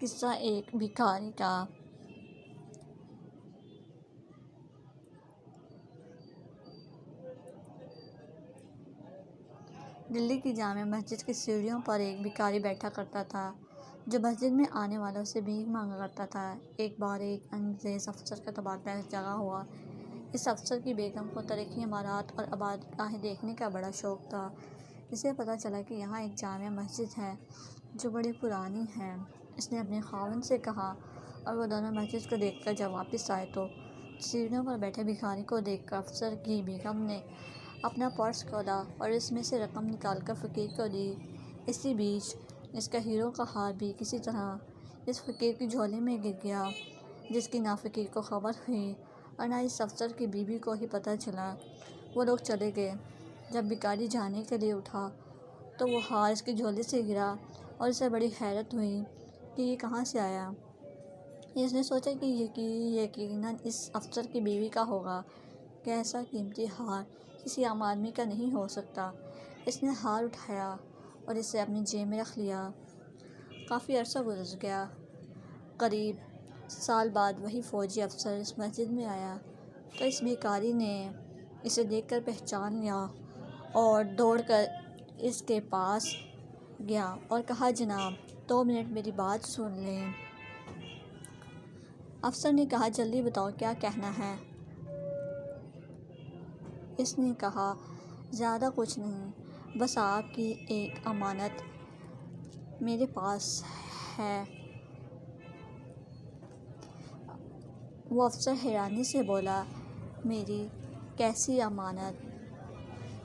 قصہ ایک بھکاری کا۔ دلی کی جامع مسجد کی سیڑھیوں پر ایک بھکاری بیٹھا کرتا تھا جو مسجد میں آنے والوں سے بھیک مانگا کرتا تھا۔ ایک بار ایک انگریز افسر کا تبادلہ اس جگہ ہوا۔ اس افسر کی بیگم کو تاریخی عمارات اور عبادت گاہیں دیکھنے کا بڑا شوق تھا۔ اسے پتہ چلا کہ یہاں ایک جامع مسجد ہے جو بڑی پرانی ہے۔ اس نے اپنے خاوند سے کہا اور وہ دونوں مسجد کو دیکھ کر جب واپس آئے تو سیڑھیوں پر بیٹھے بھکاری کو دیکھ کر افسر کی بیگم نے اپنا پرس کھولا اور اس میں سے رقم نکال کر فقیر کو دی۔ اسی بیچ اس کا ہیروں کا ہار بھی کسی طرح اس فقیر کی جھولی میں گر گیا، جس کی نہ فقیر کو خبر ہوئی اور نہ اس افسر کی بیوی کو ہی پتہ چلا۔ وہ لوگ چلے گئے۔ جب بھکاری جانے کے لیے اٹھا تو وہ ہار اس کی جھولی سے گرا اور اسے بڑی حیرت ہوئی کہ یہ کہاں سے آیا۔ اس نے سوچا کہ یہ یقیناً اس افسر کی بیوی کا ہوگا کہ ایسا قیمتی ہار کسی عام آدمی کا نہیں ہو سکتا۔ اس نے ہار اٹھایا اور اسے اپنی جیب میں رکھ لیا۔ کافی عرصہ گزر گیا۔ قریب سال بعد وہی فوجی افسر اس مسجد میں آیا تو اس بھکاری نے اسے دیکھ کر پہچان لیا اور دوڑ کر اس کے پاس گیا اور کہا، جناب 2 منٹ میری بات سن لیں۔ افسر نے کہا، جلدی بتاؤ کیا کہنا ہے۔ اس نے کہا، زیادہ کچھ نہیں، بس آپ کی ایک امانت میرے پاس ہے۔ وہ افسر حیرانی سے بولا، میری کیسی امانت؟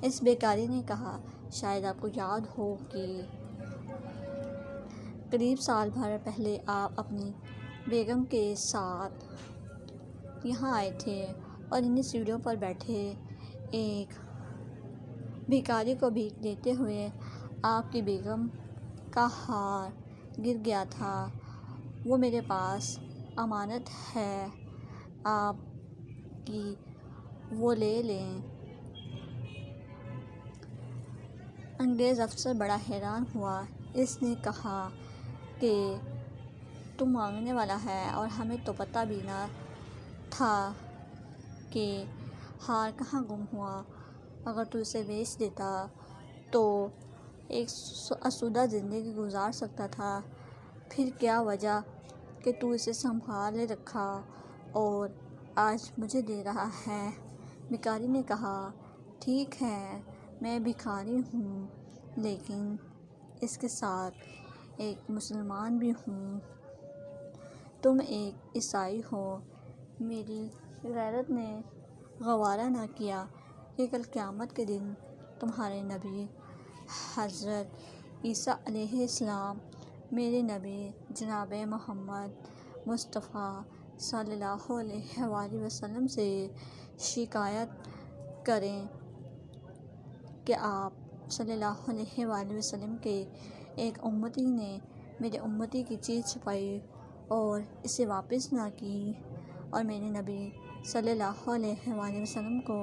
اس بھکاری نے کہا، شاید آپ کو یاد ہو کہ قریب سال بھر پہلے آپ اپنی بیگم کے ساتھ یہاں آئے تھے اور انہی سیڑھیوں پر بیٹھے ایک بھکاری کو بھیک دیتے ہوئے آپ کی بیگم کا ہار گر گیا تھا۔ وہ میرے پاس امانت ہے آپ کی، وہ لے لیں۔ انگریز افسر بڑا حیران ہوا۔ اس نے کہا کہ تو مانگنے والا ہے اور ہمیں تو پتہ بھی نہ تھا کہ ہار کہاں گم ہوا۔ اگر تو اسے بیچ دیتا تو ایک آسودہ زندگی گزار سکتا تھا، پھر کیا وجہ کہ تو اسے سنبھالے رکھا اور آج مجھے دے رہا ہے۔ بھکاری نے کہا، ٹھیک ہے، میں بھکاری ہوں لیکن اس کے ساتھ ایک مسلمان بھی ہوں۔ تم ایک عیسائی ہو۔ میری غیرت نے گوارا نہ کیا کہ کل قیامت کے دن تمہارے نبی حضرت عیسیٰ علیہ السلام میرے نبی جناب محمد مصطفیٰ صلی اللہ علیہ وآلہ وسلم سے شکایت کریں کہ آپ صلی اللہ علیہ وآلہ وسلم کے ایک امتی نے میرے امتی کی چیز چھپائی اور اسے واپس نہ کی، اور میرے نبی صلی اللہ علیہ وآلہ وسلم کو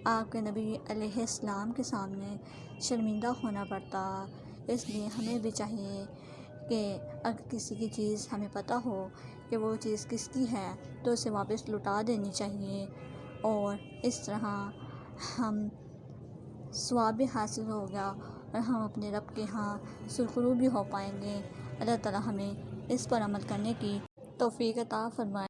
آپ کے نبی علیہ السلام کے سامنے شرمندہ ہونا پڑتا۔ اس لیے ہمیں بھی چاہیے کہ اگر کسی کی چیز ہمیں پتہ ہو کہ وہ چیز کس کی ہے تو اسے واپس لوٹا دینی چاہیے، اور اس طرح ہم ثواب بھی حاصل ہوگا اور ہم اپنے رب کے ہاں سرخرو بھی ہو پائیں گے۔ اللہ تعالیٰ ہمیں اس پر عمل کرنے کی توفیق عطا فرمائے۔